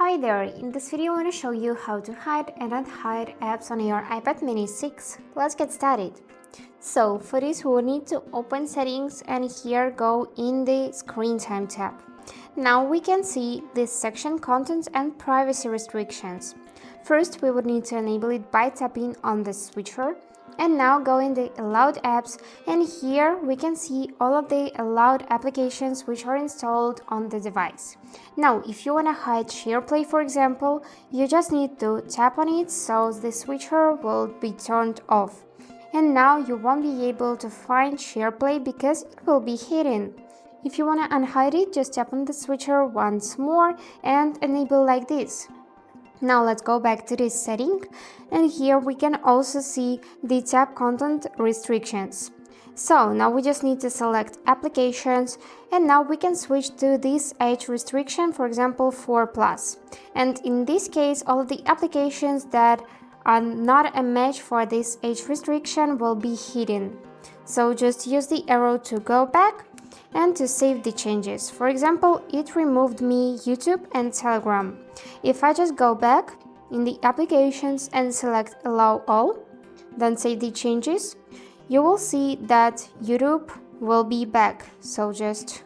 Hi there, in this video I want to show you how to hide and unhide apps on your iPad mini 6. Let's get started. So for this we will need to open settings and here go in the screen time tab. Now we can see this section content and privacy restrictions. First we would need to enable it by tapping on the switcher. And now go in the allowed apps and here we can see all of the allowed applications which are installed on the device. Now if you want to hide SharePlay for example, you just need to tap on it so the switcher will be turned off. And now you won't be able to find SharePlay because it will be hidden. If you want to unhide it, just tap on the switcher once more and enable like this. Now let's go back to this setting and here we can also see the tab content restrictions. So now we just need to select applications and now we can switch to this age restriction, for example 4+. And in this case all of the applications that are not a match for this age restriction will be hidden. So just use the arrow to go back and to save the changes. For example, it removed me YouTube and Telegram. If I just go back in the applications and select allow all, then save the changes, you will see that YouTube will be back. So just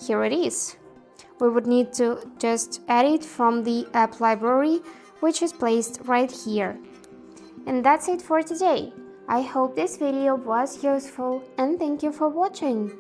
here it is. We would need to just add it from the app library, which is placed right here. And that's it for today. I hope this video was useful and thank you for watching.